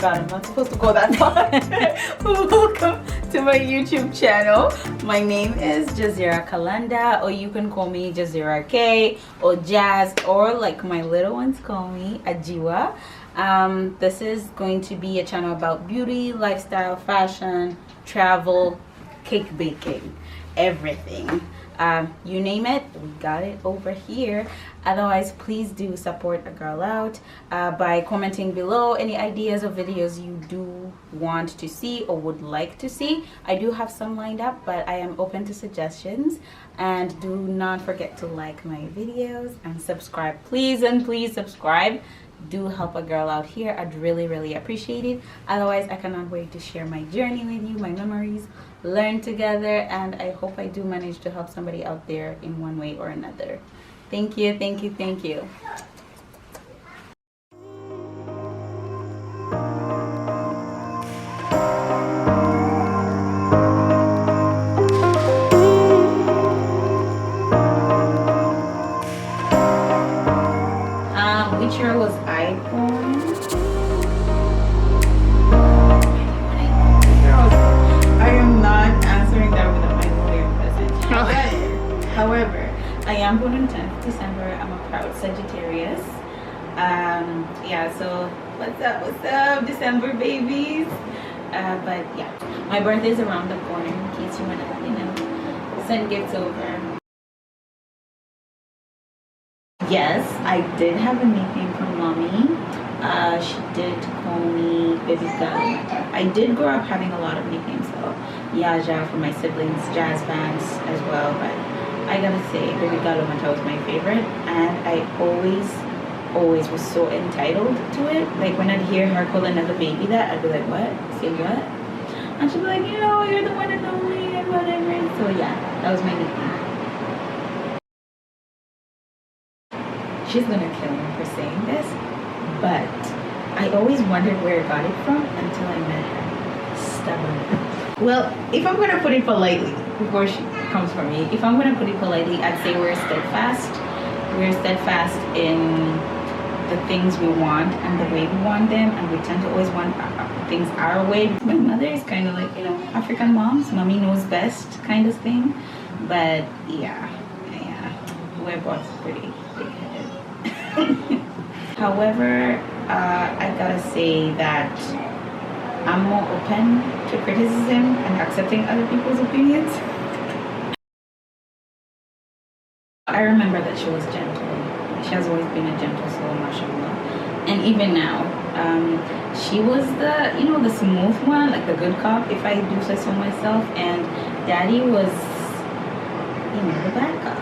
god, I'm not supposed to go that far. Welcome to my YouTube channel. My name is Jazeera Kalanda, or you can call me Jazeera K, or Jazz, or like my little ones call me Ajiwa. This is going to be a channel about beauty, lifestyle, fashion, travel, cake baking, everything. You name it, we got it over here. Otherwise, please do support a girl out by commenting below any ideas or videos you do want to see or would like to see. I do have some lined up, but I am open to suggestions. And do not forget to like my videos and subscribe. Please and please subscribe. Do help a girl out here. I'd really appreciate it. Otherwise, I cannot wait to share my journey with you, my memories, learn together, and I hope I do manage to help somebody out there in one way or another. Thank you. Which year was I born? I am not answering that with a microwave present. However, I am born on 10th December. I'm a proud Sagittarius. Yeah, so what's up, December babies? But yeah, my birthday is around the corner in case you want to, send gifts over. Yes, I did have a nickname from mommy. She did call me Baby Galomata. I did grow up having a lot of nicknames though. Yaja for my siblings, Jazz Bands as well, but I gotta say Baby Galomata was my favorite, and I always was so entitled to it. Like when I'd hear her call another baby that, I'd be like, what? Say what? And she'd be like, you know, you're the one and only and whatever. So yeah, that was my nickname. She's gonna kill me for saying this, but I always wondered where I got it from until I met her. Stubborn. Well, if I'm gonna put it politely, before she comes for me, if I'm gonna put it politely, I'd say we're steadfast. We're steadfast in the things we want and the way we want them, and we tend to always want things our way. My mother is kind of like, you know, African moms, mommy knows best kind of thing. But yeah, we're both pretty big-headed. However, I gotta say that I'm more open to criticism and accepting other people's opinions. I remember that she was gentle. She has always been a gentle soul, mashallah. And even now, she was the, you know, the smooth one, like the good cop, if I do say so myself. And daddy was, you know, the bad cop.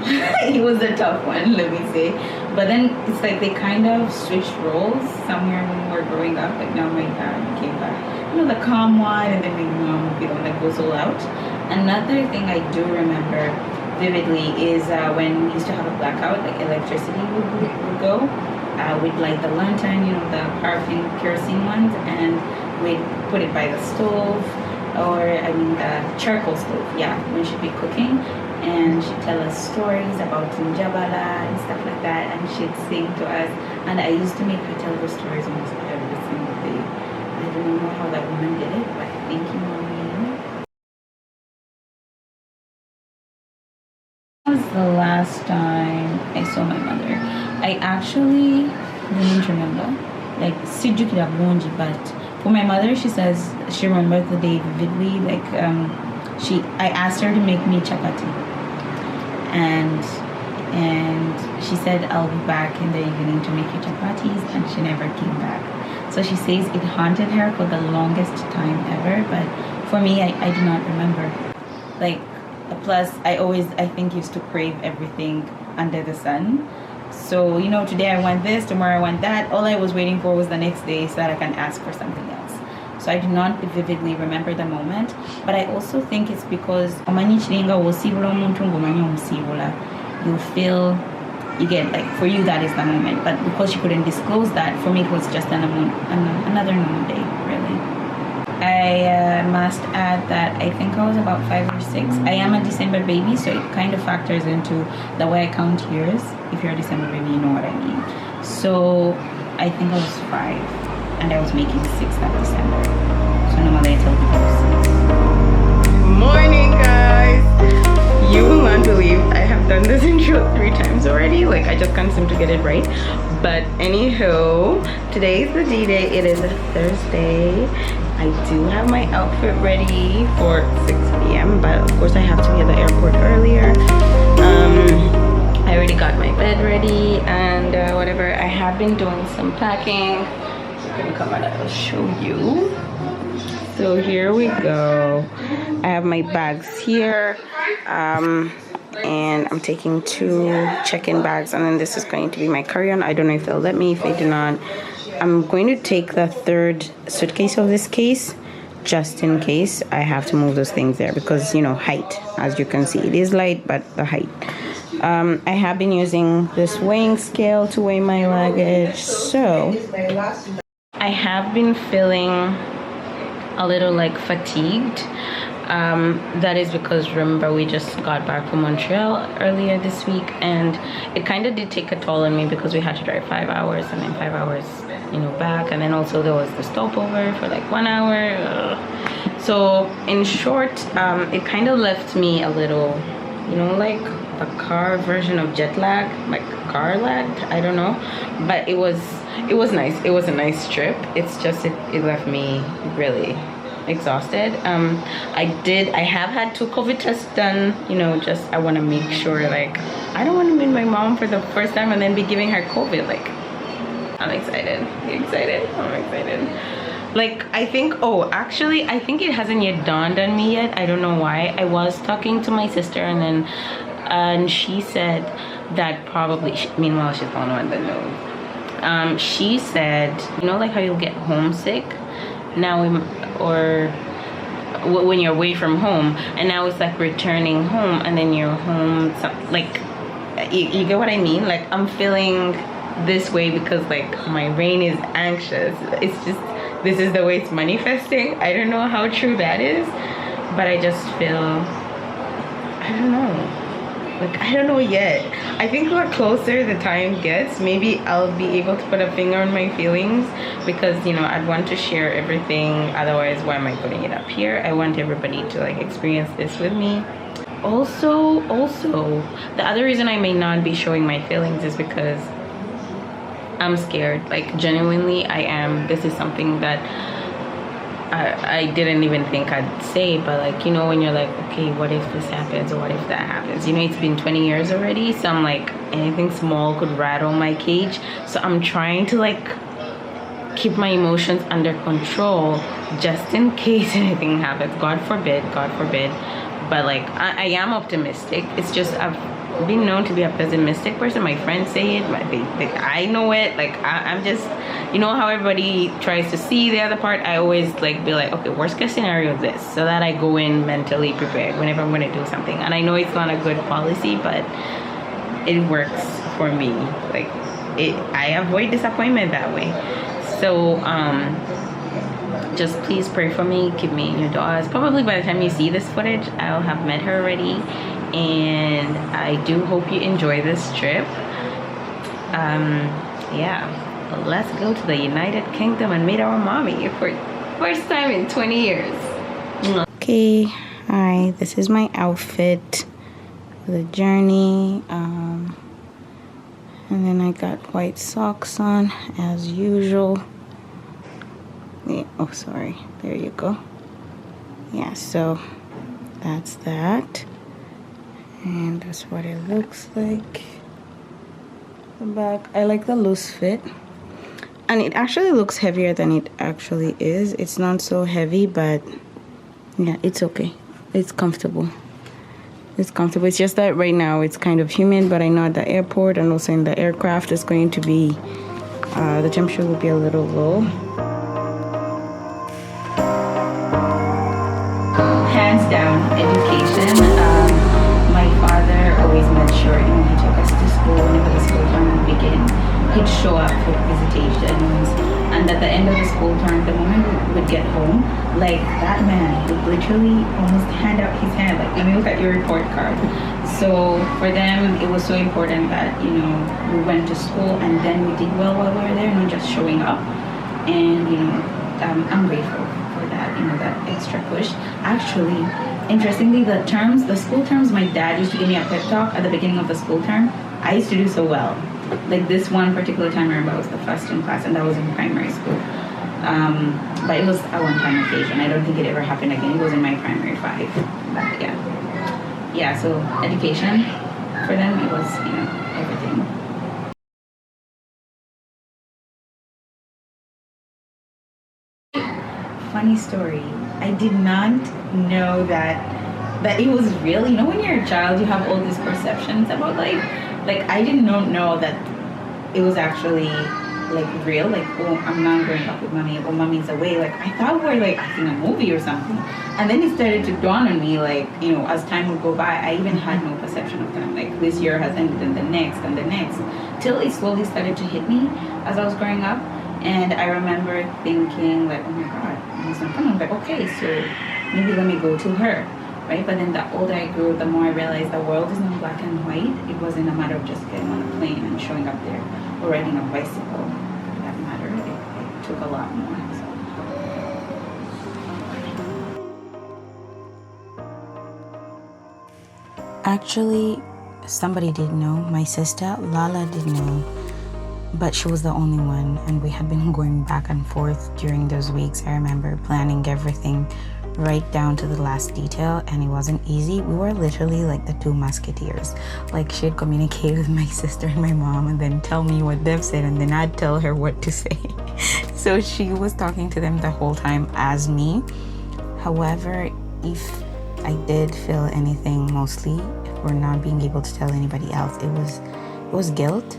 He was the tough one, let me say. But then it's like they kind of switched roles somewhere when we were growing up. Like now my dad became back, you know, the calm one, and then my mom would be the one that goes all out. Another thing I do remember vividly is when we used to have a blackout, like electricity would go. We'd light the lantern, you know, the paraffin kerosene ones, and we'd put it by the stove, or I mean the charcoal stove, yeah, when she'd be cooking. And she'd tell us stories about Njabala and stuff like that, and she'd sing to us, and I used to make her tell those stories almost every single day. I don't know how that woman did it, but thank you, mommy. That was the last time I saw my mother. I actually didn't remember, like Sijukida Bonji, but for my mother, she says she remembers the day vividly. Like I asked her to make me chapati. And she said I'll be back in the evening to make you chapatis, and she never came back. So she says it haunted her for the longest time ever, but for me, I do not remember. Like, plus I think used to crave everything under the sun. So, you know, today I want this, tomorrow I want that. All I was waiting for was the next day so that I can ask for something else. So I do not vividly remember the moment, but I also think it's because you feel, you get, like, for you that is the moment, but because she couldn't disclose that, for me it was just another normal day, really. I must add that I think I was about 5 or 6. I am a December baby, so it kind of factors into the way I count years. If you're a December baby, you know what I mean. So I think I was 5. and I was making 6th of December. So normally I tell people 6th. Morning, guys. You will not believe I have done this intro 3 times already. Like, I just can't seem to get it right. But anywho, today is the D-Day. It is a Thursday. I do have my outfit ready for 6 p.m. But of course I have to be at the airport earlier. I already got my bed ready and whatever. I have been doing some packing. I'm gonna come and I'll show you. So here we go. I have my bags here. And I'm taking 2 check-in bags, and then this is going to be my carry-on. I don't know if they'll let me. If they do not, I'm going to take the 3rd suitcase of this case just in case I have to move those things there, because you know, height, as you can see, it is light, but the height. I have been using this weighing scale to weigh my luggage, so I have been feeling a little like fatigued. That is because, remember, we just got back from Montreal earlier this week, and it kind of did take a toll on me because we had to drive 5 hours and then 5 hours, you know, back, and then also there was the stopover for like 1 hour. So in short, it kind of left me a little, you know, like the car version of jet lag, like car lagged, I don't know, but it was nice. It was a nice trip. It's just it left me really exhausted. I have had 2 COVID tests done, you know, just I want to make sure, like, I don't want to meet my mom for the first time and then be giving her COVID. Like, I'm excited. I'm excited. Like, I think it hasn't yet dawned on me yet. I don't know why. I was talking to my sister, and she said that probably, meanwhile she's on the news. She said, you know, like how you'll get homesick now, or when you're away from home, and now it's like returning home, and then you're home, so, like, you get what I mean? Like, I'm feeling this way because, like, my brain is anxious. It's just, this is the way it's manifesting. I don't know how true that is, but I just feel, I don't know. Like, I don't know yet. I think the closer the time gets, maybe I'll be able to put a finger on my feelings, because, you know, I'd want to share everything. Otherwise, why am I putting it up here? I want everybody to, like, experience this with me. Also, the other reason I may not be showing my feelings is because I'm scared. Like, genuinely, I am. This is something that I didn't even think I'd say, but, like, you know, when you're like, okay, what if this happens, or what if that happens? You know, it's been 20 years already, so I'm like, anything small could rattle my cage. So I'm trying to, like, keep my emotions under control just in case anything happens. God forbid. But, like, I am optimistic. It's just I've been known to be a pessimistic person. My friends say it, but I know it. Like, I'm just, you know how everybody tries to see the other part? I always, like, be like, okay, worst case scenario is this, so that I go in mentally prepared whenever I'm going to do something. And I know it's not a good policy, but it works for me. Like, I avoid disappointment that way. So just please pray for me, keep me in your du'as. Probably by the time you see this footage, I'll have met her already, and I do hope you enjoy this trip. Yeah, let's go to the United Kingdom and meet our mommy for first time in 20 years. Okay, hi, this is my outfit for the journey. And then I got white socks on as usual. Yeah, oh, sorry, there you go. Yeah, so that's that, and that's what it looks like. The back, I like the loose fit, and it actually looks heavier than it actually is. It's not so heavy, but yeah, it's okay. It's comfortable. It's just that right now it's kind of humid, but I know at the airport and also in the aircraft it's going to be the temperature will be a little low. Hands down, education. My father always made sure, you know, he took us to school whenever the school term would begin. He'd show up for visitations, and at the end of the school term, the moment we would get home, like, that man would literally almost hand out his hand, like, let me look at your report card. So for them, it was so important that, you know, we went to school and then we did well while we were there, not just showing up. And I'm grateful for that, that extra push. Actually, interestingly, the school terms, my dad used to give me a pep talk at the beginning of the school term. I used to do so well. Like this one particular time, I remember I was the first in class, and that was in primary school. But it was a one-time occasion. I don't think it ever happened again. It was in my primary 5. But yeah. So education for them, it was everything. Funny story. I did not know that it was real. When you're a child, you have all these perceptions about life. Like I did not know that it was actually like real. Like, oh, I'm not growing up with mommy. Oh, mommy's away. Like I thought we were like acting a movie or something. And then it started to dawn on me, like as time would go by, I even had no perception of time. Like this year has ended, and the next, till it slowly started to hit me as I was growing up. And I remember thinking like, oh my God, mom's not coming. But okay, so maybe let me go to her. Right? But then the older I grew, the more I realized the world is not black and white. It wasn't a matter of just getting on a plane and showing up there or riding a bicycle. For that matter, it took a lot more. Actually, somebody did know. My sister, Lala, did know. But she was the only one, and we had been going back and forth during those weeks. I remember planning everything right down to the last detail, and it wasn't easy. We were literally like the 2 musketeers. Like she'd communicate with my sister and my mom and then tell me what they've said, and then I'd tell her what to say. So she was talking to them the whole time as me. However, if I did feel anything, mostly for not being able to tell anybody else, it was guilt.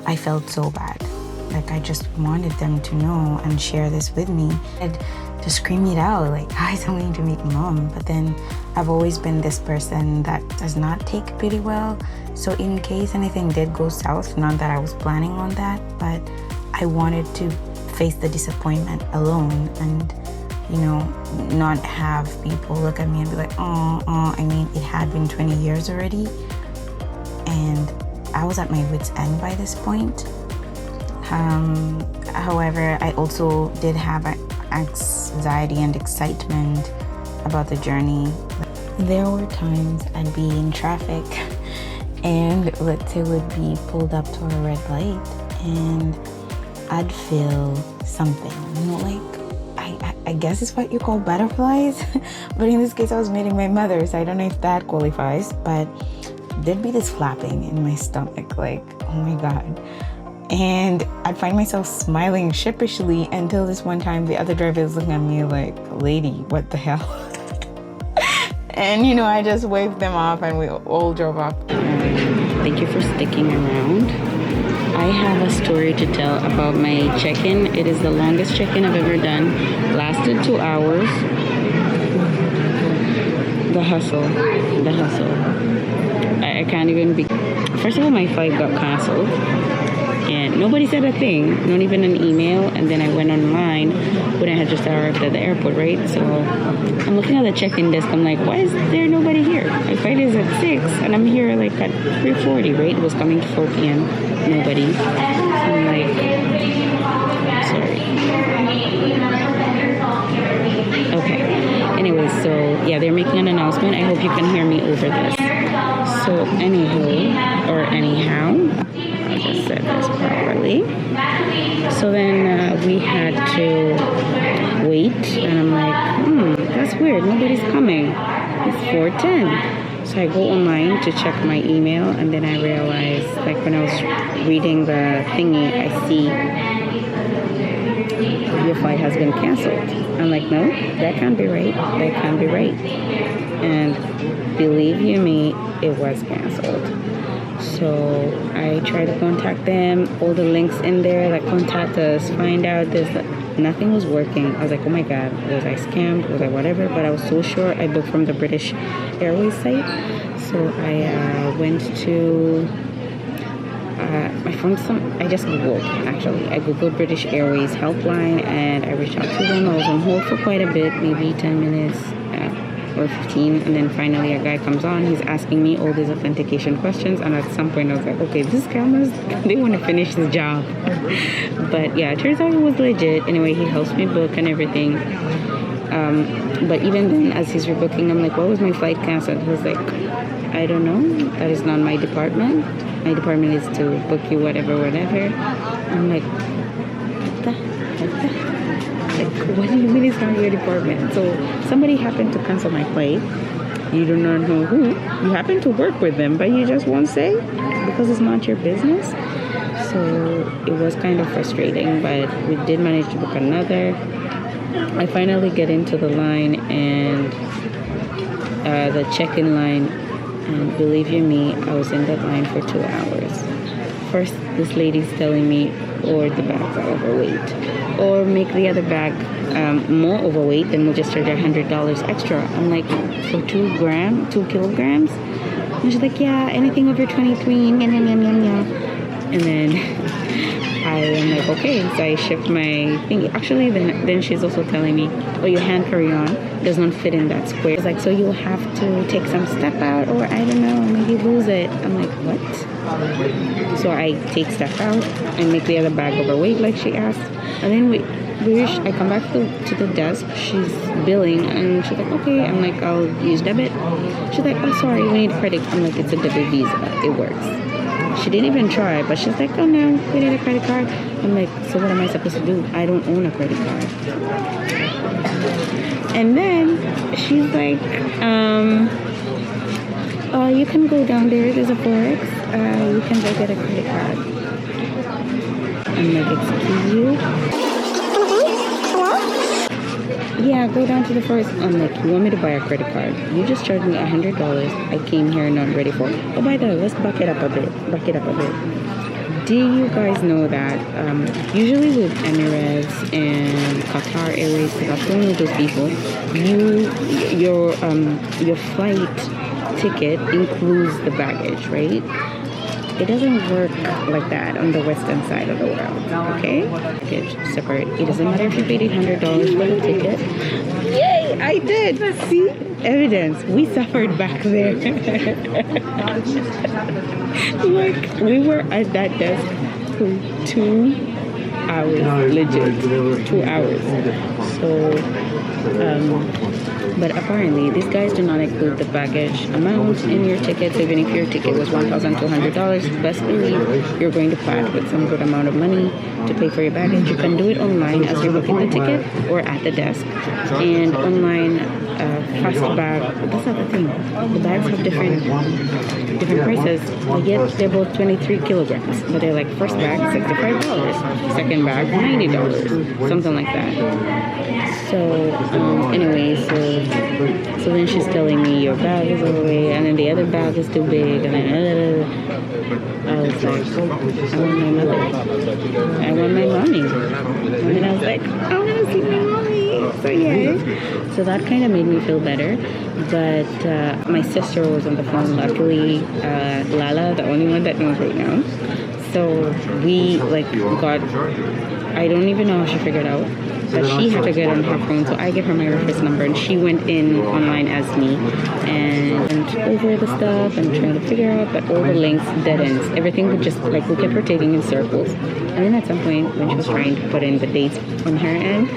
I felt so bad. Like I just wanted them to know and share this with me. And to scream it out, like, hi, I'm going to meet mom. But then I've always been this person that does not take pity well. So in case anything did go south, not that I was planning on that, but I wanted to face the disappointment alone and, not have people look at me and be like, oh, I mean, it had been 20 years already. And I was at my wit's end by this point. However, I also did have anxiety and excitement about the journey. There were times I'd be in traffic and let's say would be pulled up to a red light and I'd feel something, like I guess it's what you call butterflies. But in this case, I was meeting my mother, so I don't know if that qualifies, but there'd be this flapping in my stomach, like, oh my God. And I'd find myself smiling sheepishly until this one time the other driver was looking at me like, lady, what the hell? And I just waved them off and we all drove off. Thank you for sticking around. I have a story to tell about my check-in. It is the longest check-in I've ever done. Lasted 2 hours. The hustle. I can't even be. First of all, my flight got canceled. And nobody said a thing, not even an email. And then I went online when I had just arrived at the airport, right? So I'm looking at the check-in desk. I'm like, why is there nobody here? My flight is at 6 and I'm here like at 3:40, right? It was coming to 4 p.m. Nobody. So I'm like, sorry. Okay. Anyway, so yeah, they're making an announcement. I hope you can hear me over this. So anyhow, I just said this properly. So then we had to wait, and I'm like, that's weird. Nobody's coming. It's 4:10. So I go online to check my email, and then I realize, like when I was reading the thingy, I see your flight has been canceled. I'm like, no, that can't be right. That can't be right. And believe you me, it was canceled. So I tried to contact them, all the links in there, like contact us, find out this, nothing was working. I was like, oh my God, was I scammed? Was I whatever? But I was so sure I booked from the British Airways site. So I went to, I found I just Googled, actually. I Googled British Airways helpline and I reached out to them. I was on hold for quite a bit, maybe 10 minutes. or 15, and then finally a guy comes on. He's asking me all these authentication questions, and at some point I was like, okay, these scammers, they want to finish the job. But yeah, it turns out he was legit. Anyway, he helps me book and everything. But even then, as he's rebooking, I'm like, what was my flight canceled? He was like, I don't know, that is not my department. My department is to book you whatever. I'm like, what do you mean it's not your department? So somebody happened to cancel my flight. You do not know who. You happen to work with them, but you just won't say because it's not your business. So it was kind of frustrating, but we did manage to book another. I finally get into the line and the check-in line, and believe you me, I was in that line for 2 hours. First, this lady's telling me, or the bags are overweight, or make the other bag more overweight, then we'll just charge $100 extra. I'm like, for 2 kilograms? And she's like, yeah, anything over 23, yum, yum, yum, yum, yum. And then I am like, okay, so I shipped my thingy. Actually, then she's also telling me, oh, your hand carry-on does not fit in that square. It's like, so you'll have to take some stuff out, or I don't know, maybe lose it. I'm like, what? So I take stuff out and make the other bag overweight like she asked. And then I come back to the desk. She's billing, and she's like, okay. I'm like, I'll use debit. She's like, oh, sorry, we need credit. I'm like, it's a debit Visa. It works. She didn't even try, but she's like, oh no, we need a credit card. I'm like, so what am I supposed to do? I don't own a credit card. And then she's like, you can go down there's a Forex. You can go get a credit card. I'm like, excuse you? Yeah, go down to the first. I'm like, you want me to buy a credit card? You just charged me $100. I came here not ready for it. Oh, by the way, let's back it up a bit. Do you guys know that usually with Emirates and Qatar Airways, because I've flown with those people, your flight ticket includes the baggage, right? It doesn't work like that on the western side of the world, okay? Package separate. It doesn't matter if you paid $800 for the ticket. Yay! I did! See? Evidence. We suffered back there. Like, we were at that desk for 2 hours, legit. 2 hours. So, but apparently these guys do not include the baggage amount in your ticket. So even if your ticket was $1,200, best believe you're going to part with some good amount of money to pay for your baggage. You can do it online as you're booking the ticket or at the desk. And online, fast bag, that's not the thing. The bags have different prices. They're both 23 kilograms, but they're like first bag $65, second bag $90, something like that. So anyway, so then she's telling me your bag is overweight, and then the other bag is too big, and then I was like, I want my mother, I want my mommy, and then I was like, I want to see my mommy. So yeah, so that kind of made me feel better. But my sister was on the phone. Luckily, Lala, the only one that knows right now. So we got. I don't even know how she figured out. But she had to get on her phone, so I gave her my reference number, and she went in online as me and went over the stuff and trying to figure out, but all the links, dead ends, everything would just, we kept rotating in circles. And then at some point, when she was trying to put in the dates on her end,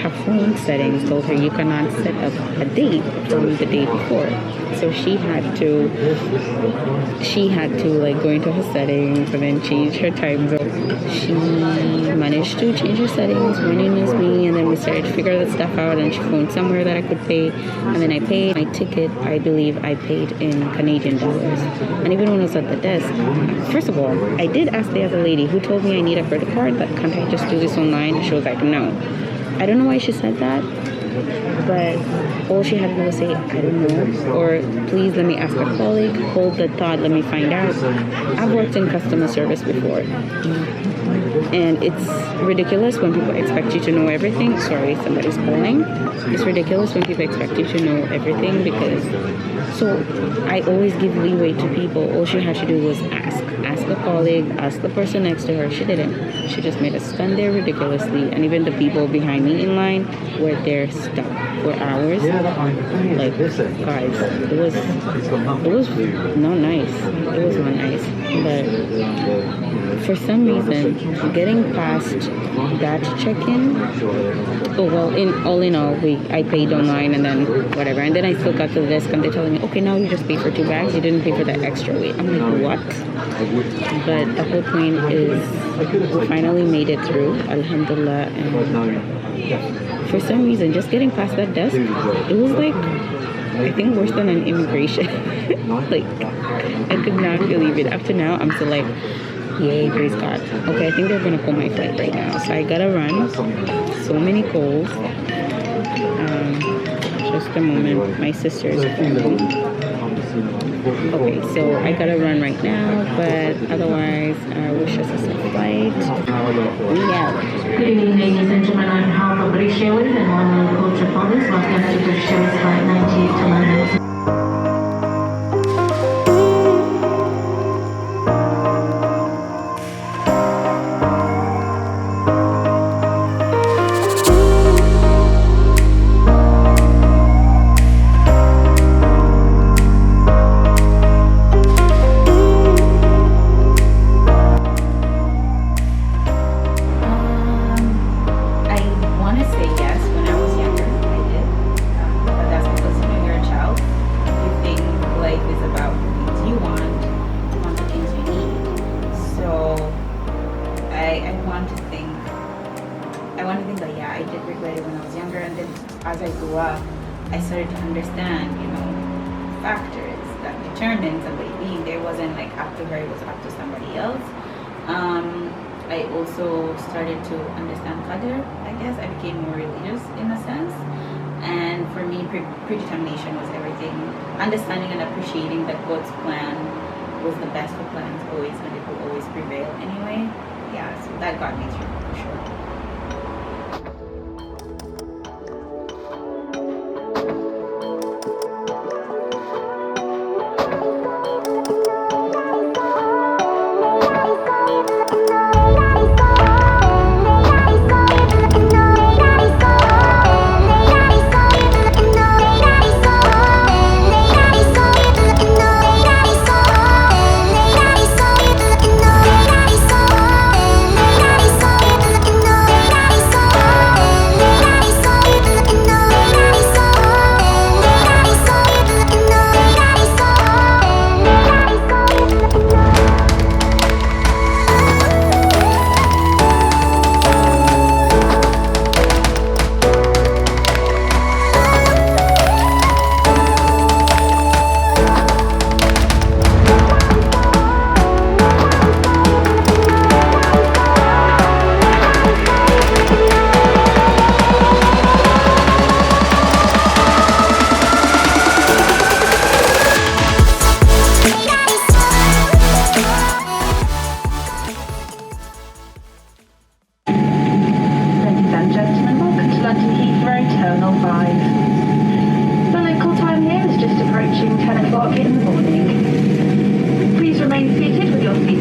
her phone settings told her you cannot set up a date from the day before. So she had to go into her settings and then change her time zone. She managed to change her settings, went in as me, and then we started to figure that stuff out, and she phoned somewhere that I could pay, and then I paid my ticket. I believe I paid in Canadian dollars. And even when I was at the desk, first of all, I did ask the other lady who told me I need a credit card, but can't I just do this online? She was like, no. I don't know why she said that, but all she had to do was say, I don't know, or please let me ask a colleague, hold the thought, let me find out. I've worked in customer service before. And it's ridiculous when people expect you to know everything. Sorry, somebody's calling. It's ridiculous when people expect you to know everything because, so I always give leeway to people. All she had to do was ask a colleague, ask the person next to her. She didn't. She just made us stand there ridiculously, and even the people behind me in line were there stuck for hours. Like, guys, it was not nice. It was not nice. But for some reason, getting past that check-in, oh well, all in all, I paid online and then whatever, and then I still got to the desk and they're telling me, okay, now you just pay for 2 bags. You didn't pay for that extra weight. I'm like, what? But the whole point is, we finally made it through, alhamdulillah. And for some reason, just getting past that desk, it was like, I think worse than an immigration. Like, I could not believe it. Up to now, I'm still like, yay, praise God. Okay, I think they're gonna call my flight right now, so I gotta run. So many calls. Just a moment, my sister is calling. Okay, so I gotta run right now, but otherwise, wish us a safe flight. Yeah. Good evening, ladies and gentlemen. On behalf of British Airways and one of the culture fathers, welcome to British Airways Flight 98 to London. As I grew up, I started to understand, factors that determine somebody being there. Wasn't like up to her, it was up to somebody else. I also started to understand qadr, I guess. I became more religious in a sense. And for me, predetermination was everything. Understanding and appreciating that God's plan was the best of plans always, and it will always prevail anyway. Yeah, so that got me through for sure.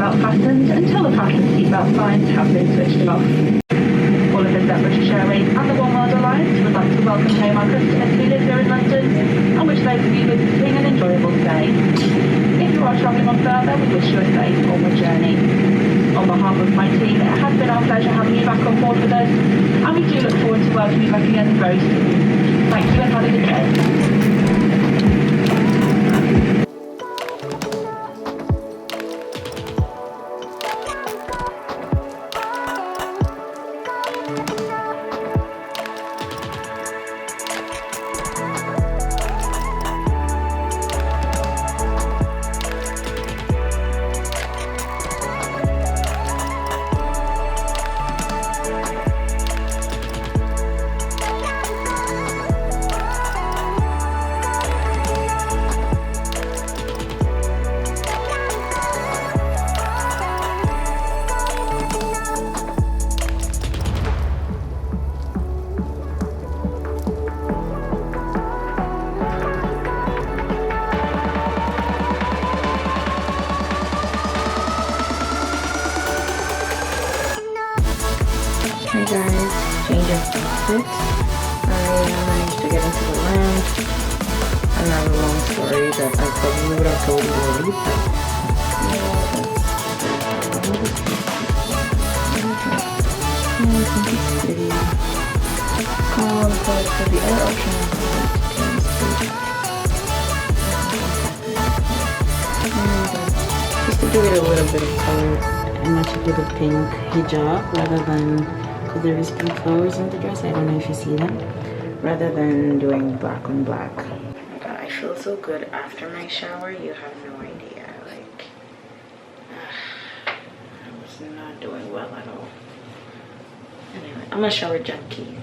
Fastened until the fastened seatbelt signs have been switched off. All of us at British Airways and the One World Alliance would like to welcome home our customers who live here in London and wish those of you visiting an enjoyable stay. If you are travelling on further, we wish you a safe onward journey. On behalf of my team, it has been our pleasure having you back on board with us, and we do look forward to welcoming you back again very soon. Thank you and have a good day. it. I managed to get into the lounge. Another long story that I probably would have told you already, but I think it's pretty calm, but for the other option just to give it a little bit of color, I matched it with a pink hijab rather than, because there is pink flowers in the dress, I don't know if you see them, rather than doing black on black. I feel so good after my shower, you have no idea. Like, I was not doing well at all. Anyway, I'm a shower junkie.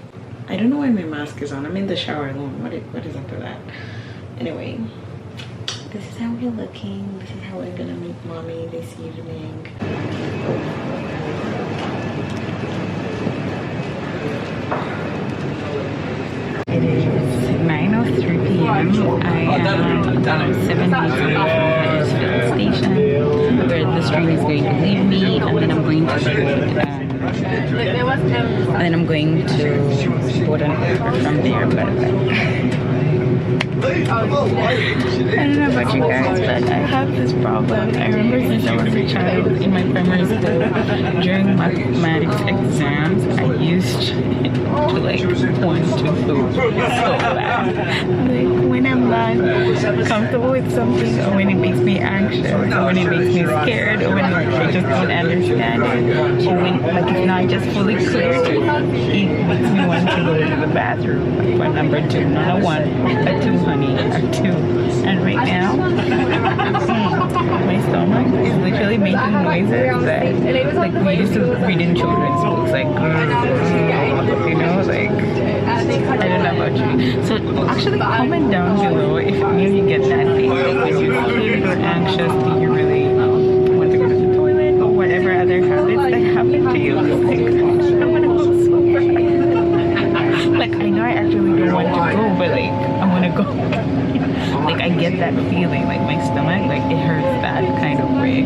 I don't know why my mask is on. I'm in the shower alone. What is up with that? Anyway, this is how we're looking. This is how I'm gonna meet mommy this evening. It is 9:03 p.m. I am about 7 minutes away from the filling station where this train is going to leave me, and then I'm going to board an Uber from there. But I don't know about you guys, but I have this problem. I remember since I was a child in my primary school, during mathematics exams, I used to like want to poop so bad. Like when I'm not comfortable with something, or when it makes me anxious, or when it makes me scared, or when I just don't understand it, or when like it's not just fully clear to me, it makes me want to go to the bathroom for number 2, not a 1, a 2, honey, a 2. And right now, my stomach is literally making noises that like we used to read in children's books, like you know, like I don't know about you. So actually comment down below if any of you get that thing, like when you're scared or anxious, do you really want to go to the toilet, or whatever other habits that happen to you. Like, I want to go so bad. Like I know I actually don't want to go, but like I want to go. Like I get that feeling, like my stomach, like it hurts that kind of way.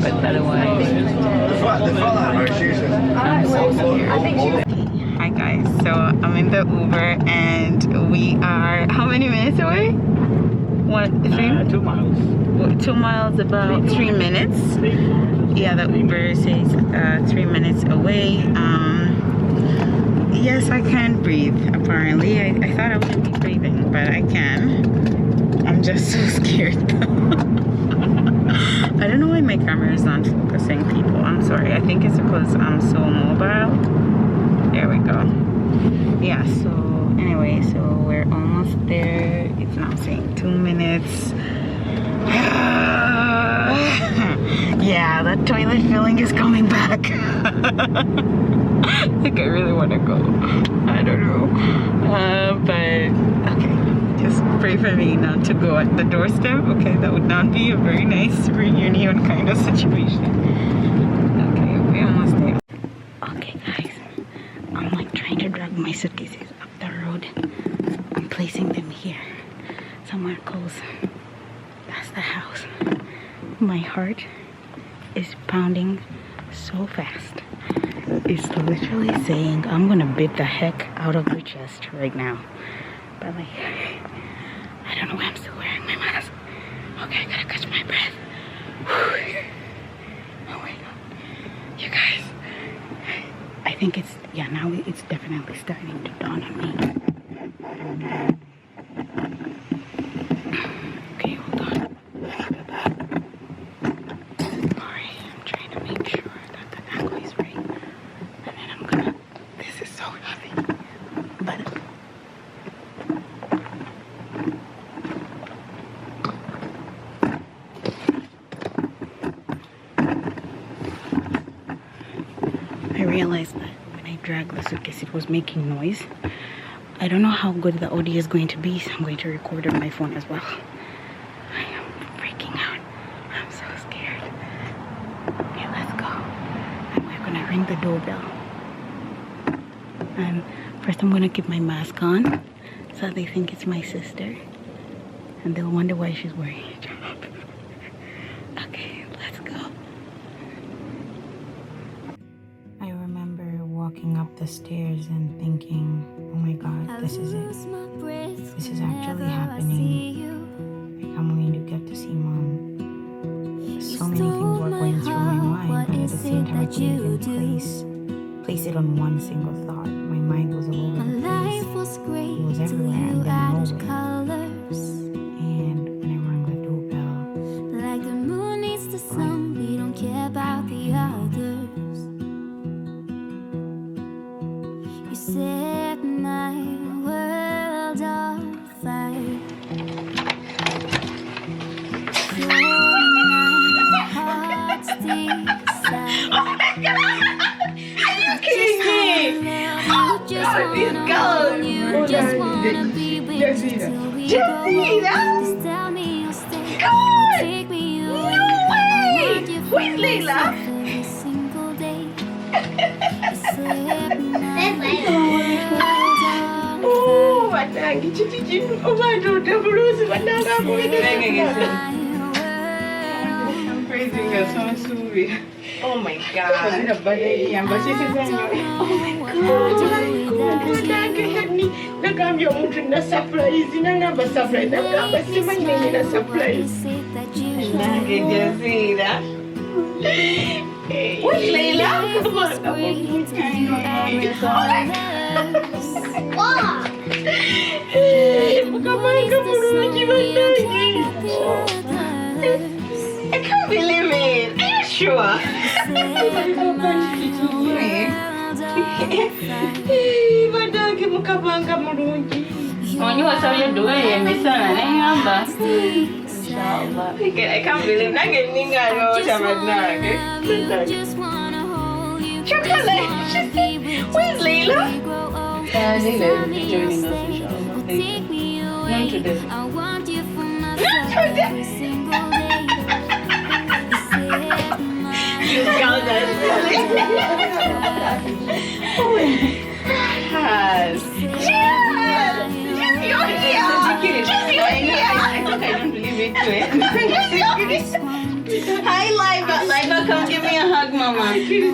But otherwise, I'm so scared. Hi guys, so I'm in the Uber and we are how many minutes away? 2 miles. 2 miles, about 3 minutes. Yeah, the Uber says 3 minutes away. Yes, I can breathe, apparently. I thought I wouldn't be breathing, but I can. I'm just so scared though. I don't know why my camera is not focusing, people. I'm sorry. I think it's because I'm so mobile. There we go. Yeah, so anyway, so we're almost there. It's now saying 2 minutes. Yeah, that toilet feeling is coming back. Like I really want to go. I don't know. But okay, just pray for me not to go at the doorstep. Okay, that would not be a very nice reunion kind of situation. Okay, we're almost there. Okay guys, I'm like trying to drag my suitcases up the road. I'm placing them here, somewhere close. That's the house. My heart is pounding so fast. It's literally saying I'm gonna beat the heck out of your chest right now. But like, I don't know why I'm still wearing my mask. Okay, I gotta catch my breath. Oh my god. You guys, I think it's, yeah, now it's definitely starting to dawn on me. Okay, hold on. Alright, I'm trying to make sure that the angle is right. And then I'm gonna, this is so heavy. But I realized that when I dragged the suitcase, it was making noise. I don't know how good the audio is going to be, so I'm going to record on my phone as well. I am freaking out. I'm so scared. Okay, let's go. And we're gonna ring the doorbell. And first I'm gonna keep my mask on so they think it's my sister. And they'll wonder why she's wearing a job. Okay, let's go. I remember walking up up the stairs and thinking, oh my God, this is it. This is actually happening. Like, I'm going to get to see Mom. So many things were going through my mind, but at the same time, I couldn't even place it on one single thought. My mind was all over the place. It was everywhere and then nowhere. And when I rang the doorbell, like the moon needs the sun, we don't care about the others. You set my world on fire. Just wanna be with you till we go home. Just tell me you'll stay. Take me away. No way! Where's Layla? Every single day. You slip my Oh, Batangi, Chichi, oh my God, the blues, Banana, I'm praising her so sweet. Oh my God. Oh my God. Nagambye omuntu na surprise nangamba surprise nagamba simanyi na surprise nange Jazira Where's Layla? I can't believe it. Are you sure? Badange mukabanga mulungi. Only what are you doing? Misana, nengamba. Inshallah. I can't believe nange ningalo tamadnage. Chocolate. Where's Layla? Layla will be joining us inshallah. Not today. Not today. You girls are silly. Oh my God. You're here. You're here. I don't believe it too. Hi, Liva. Liva, come give me a hug, Mama.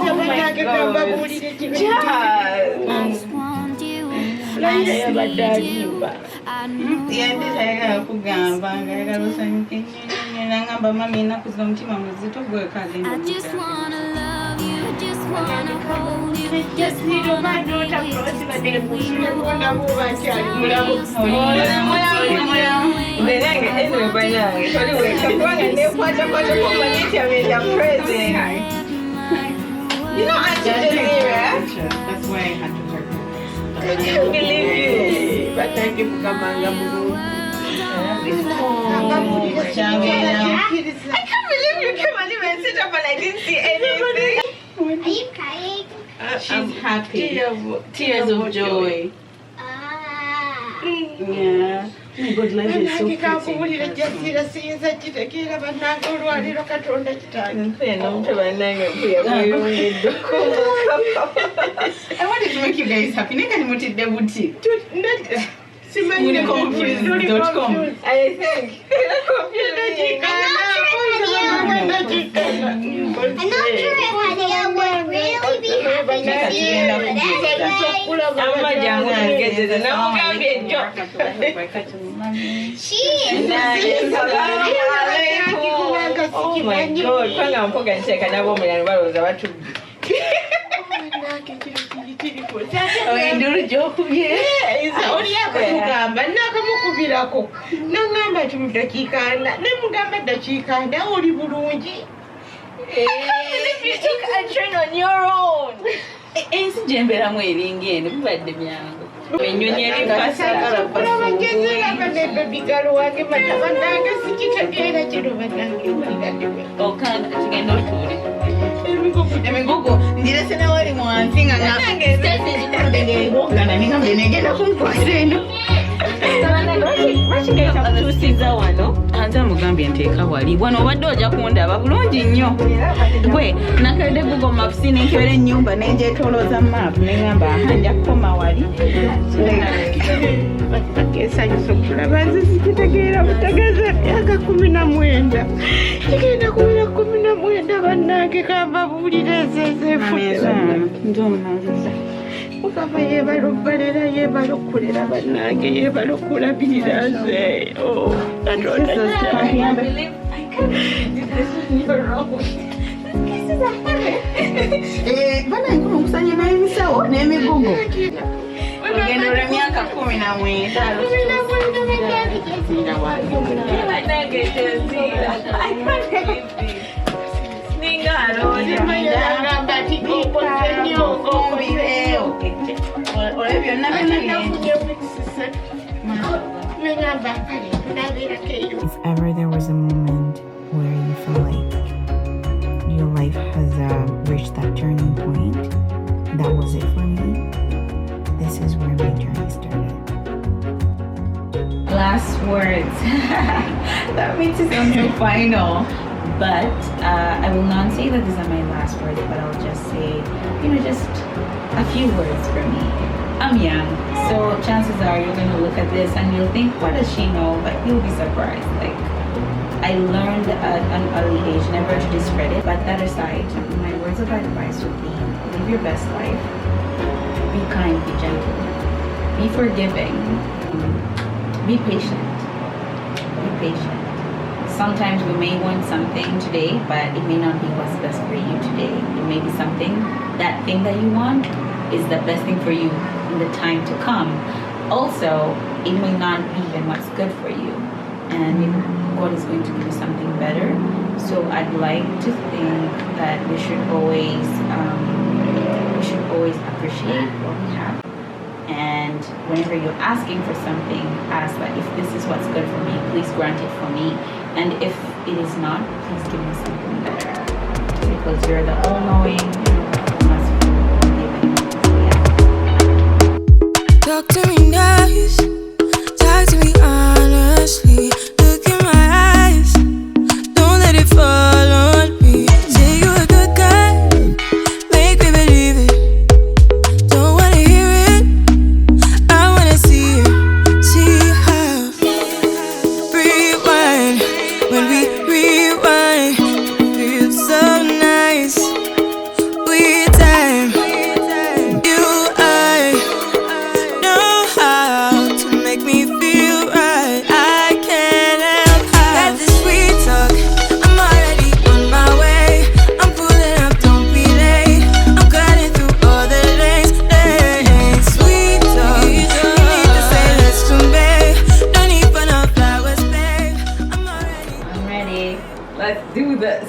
Oh my God. I just wanna love you, just wanna hold you, just wanna be with you till we go You know, Auntie Jazeera. That's why I had to work. I can't believe you. But thank you for coming. I can't believe you came and even sit up and I didn't see anything. Are you crying? She's happy. Tears of joy. Yeah. Oh my God, life is so pretty. I wanted to make you guys happy. I think. I'm not sure if Hania would really be happy to see you, she is. Oh my God, kwanga mpoga ncheka nabo mwana baroza batu. Oyinduru jokubye. Oli yakugamba nakamukubirako. Nangamba tumudakika na nemugamba dakika na oli bulungi. You took a train on your own. Ensi jembera mweringe kubadde byangu. Enyonyi eri pasagala pasagala banebe bigalo wange matabananga sikitegeera kino banange maligadde. Okanda kigenda otuli. Emigogo ndirese na wali mwanzi nga nange ndende ngana ninga negenda kumkwasira eno. Tusiza wano anza mugambye nteeka wali wano obadde ojja kundaba bulungi nnyo gwe nakadde Google Maps nenkebera ennyumba nenjetolooza map neŋŋamba nja kukoma wali esanyusa okulaba nze sikitegeera butegeeza myaka 19 kigenda kubira 19 bannange kamba buulira ezezeefuza nze omunaziza mukama yebala okubalera yebala okukulera bannange yebala okulabirira nze katonda bana nkulu nkusanye n'ebisawo n'emigugu ogenda olw'emyaka If ever there was a moment where you feel like your life has reached that turning point, that was it for me. This is where my journey started. Last words. That makes it sound so final. But I will not say that these are my last words, but I'll just say, just a few words for me. I'm young, so chances are you're going to look at this and you'll think, what does she know? But you'll be surprised. Like, I learned at an early age never to discredit, but that aside, my words of advice would be, live your best life. Be kind, be gentle, be forgiving, be patient, be patient. Sometimes we may want something today, but it may not be what's best for you today. It may be something, that thing that you want is the best thing for you in the time to come. Also, it may not be even what's good for you. And God is going to give you something better. So I'd like to think that we should always appreciate what we have. And whenever you're asking for something, ask that if this is what's good for me, please grant it for me. And if it is not, please give me something better. Because you're the all-knowing, Talk to me nice, talk to me honestly. Look in my eyes, don't let it fall on me. Say you're a good guy, make me believe it. Don't wanna hear it, I wanna see it. See how rewind, when we rewind, feels so nice. We time, you I know how to make me feel right. I can't help how got this sweet talk. I'm already on my way. I'm pulling up, don't be late. I'm cutting through all the lanes. Sweet talk. You need to say less to me. No need for no flowers, babe. I'm ready. I'm ready. Let's do this.